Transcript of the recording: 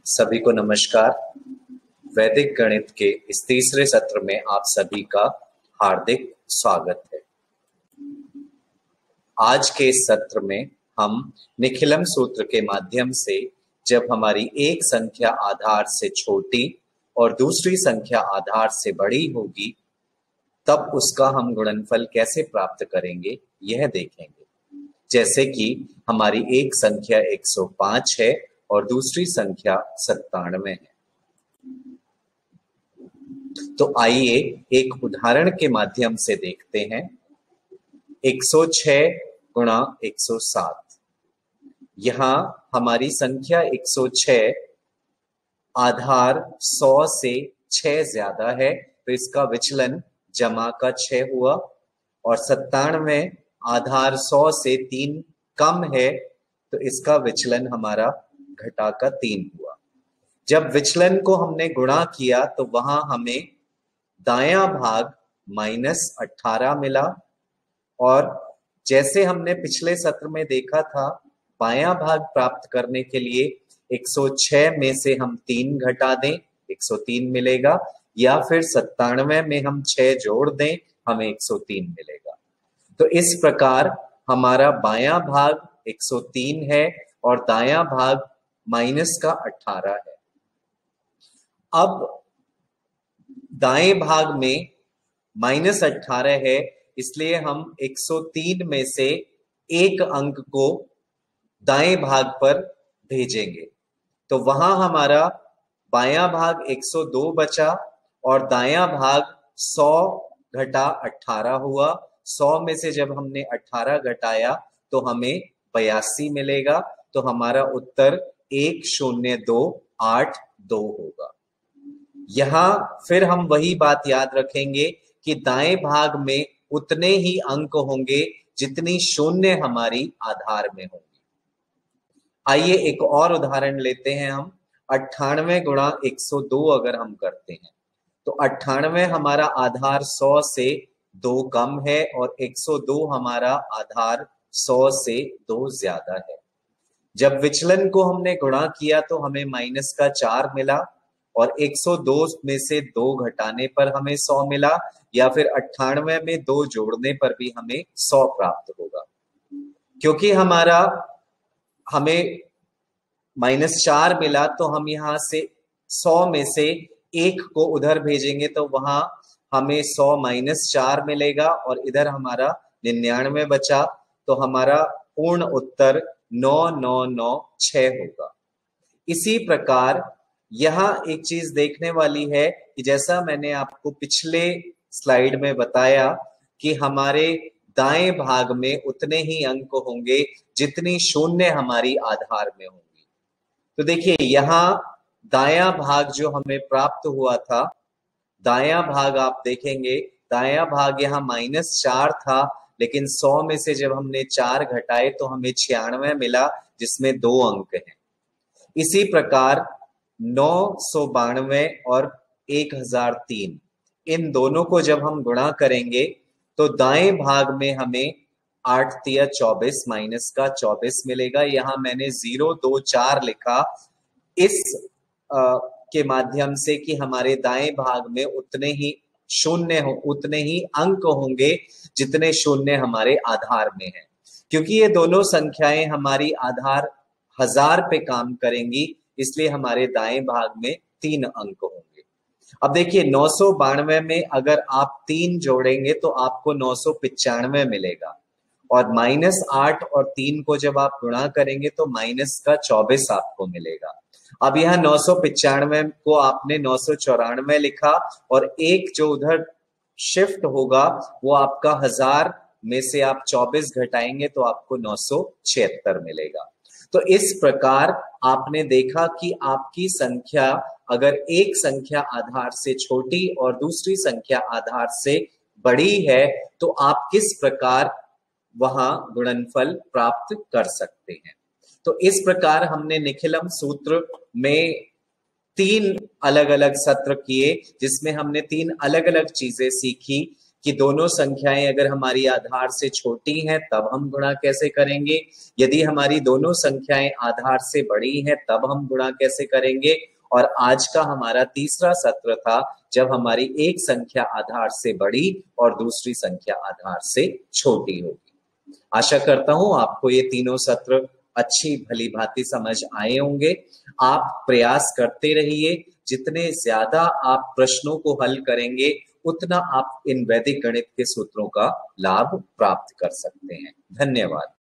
सभी को नमस्कार। वैदिक गणित के इस तीसरे सत्र में आप सभी का हार्दिक स्वागत है। आज के इस सत्र में हम निखिलम सूत्र के माध्यम से जब हमारी एक संख्या आधार से छोटी और दूसरी संख्या आधार से बड़ी होगी तब उसका हम गुणनफल कैसे प्राप्त करेंगे यह देखेंगे। जैसे कि हमारी एक संख्या 105 है और दूसरी संख्या 97 है। तो आइए एक उदाहरण के माध्यम से देखते हैं। 106 गुणा 107। यहां हमारी संख्या 106 आधार 100 से 6 ज्यादा है तो इसका विचलन जमा का 6 हुआ, और 97 आधार 100 से 3 कम है तो इसका विचलन हमारा घटा का 3 हुआ। जब विचलन को हमने गुणा किया तो वहां हमें दायां भाग -18 मिला, और जैसे हमने पिछले सत्र में देखा था बायां भाग प्राप्त करने के लिए 106 में से हम 3 घटा दें 103 मिलेगा, या फिर 97 में हम 6 जोड़ दें हमें 103 मिलेगा। तो इस प्रकार हमारा बायां भाग 103 है और दायां भाग -18 है। अब दाएं भाग में -18 है, इसलिए हम 103 में से एक अंक को दाएं भाग पर भेजेंगे। तो वहां हमारा बायां भाग 102 बचा और दायां भाग 100 घटा 18 हुआ। 100 में से जब हमने 18 घटाया तो हमें 82 मिलेगा। तो हमारा उत्तर 10282 होगा। यहां फिर हम वही बात याद रखेंगे कि दाएं भाग में उतने ही अंक होंगे जितनी शून्य हमारी आधार में होंगी। आइए एक और उदाहरण लेते हैं हम। 98 गुणा 102 अगर हम करते हैं तो 98 हमारा आधार 100 से 2 कम है और 102 हमारा आधार 100 से 2 ज्यादा है। जब विचलन को हमने गुणा किया तो हमें -4 मिला, और 102 में से 2 घटाने पर हमें 100 मिला, या फिर 98 में 2 जोड़ने पर भी हमें 100 प्राप्त होगा। क्योंकि हमें -4 मिला तो हम यहां से 100 में से एक को उधर भेजेंगे तो वहां हमें 100 -4 मिलेगा, और इधर हमारा 99 बचा। तो हमारा पूर्ण उत्तर 9996 होगा। इसी प्रकार यहां एक चीज देखने वाली है कि जैसा मैंने आपको पिछले स्लाइड में बताया कि हमारे दाएं भाग में उतने ही अंक होंगे जितनी शून्य हमारी आधार में होंगी। तो देखिए यहां दायां भाग जो हमें प्राप्त हुआ था, दायां भाग आप देखेंगे, दायां भाग यहाँ -4 था, लेकिन 100 में से जब हमने 4 घटाए तो हमें 96 मिला जिसमें 2 अंक हैं। इसी प्रकार 992 और 1003 इन दोनों को जब हम गुणा करेंगे तो दाएं भाग में हमें 8 तिया 24 माइनस का 24 मिलेगा। यहां मैंने 024 लिखा इस के माध्यम से कि हमारे दाएं भाग में उतने ही उतने ही अंक होंगे जितने शून्य हमारे आधार में हैं। क्योंकि ये दोनों संख्याएं हमारी आधार 1000 पे काम करेंगी, इसलिए हमारे दाएं भाग में 3 अंक होंगे। अब देखिए 992 में अगर आप 3 जोड़ेंगे तो आपको 995 मिलेगा, और -8 और 3 को जब आप गुणा करेंगे तो -24 आपको मिलेगा। अब यहाँ 995 को आपने 994 लिखा, और एक जो उधर शिफ्ट होगा वो आपका 1000 में से आप 24 घटाएंगे तो आपको 976 मिलेगा। तो इस प्रकार आपने देखा कि आपकी संख्या अगर एक संख्या आधार से छोटी और दूसरी संख्या आधार से बड़ी है तो आप किस प्रकार वहां गुणनफल प्राप्त कर सकते हैं। तो इस प्रकार हमने निखिलम सूत्र में 3 अलग अलग सत्र किए जिसमें हमने 3 अलग अलग चीजें सीखी कि दोनों संख्याएं अगर हमारी आधार से छोटी हैं तब हम गुणा कैसे करेंगे, यदि हमारी दोनों संख्याएं आधार से बड़ी हैं तब हम गुणा कैसे करेंगे। और आज का हमारा तीसरा सत्र था जब हमारी एक संख्या आधार से बड़ी और दूसरी संख्या आधार से छोटी होगी। आशा करता हूं आपको ये तीनों सत्र अच्छी भली भांति समझ आए होंगे। आप प्रयास करते रहिए, जितने ज्यादा आप प्रश्नों को हल करेंगे उतना आप इन वैदिक गणित के सूत्रों का लाभ प्राप्त कर सकते हैं। धन्यवाद।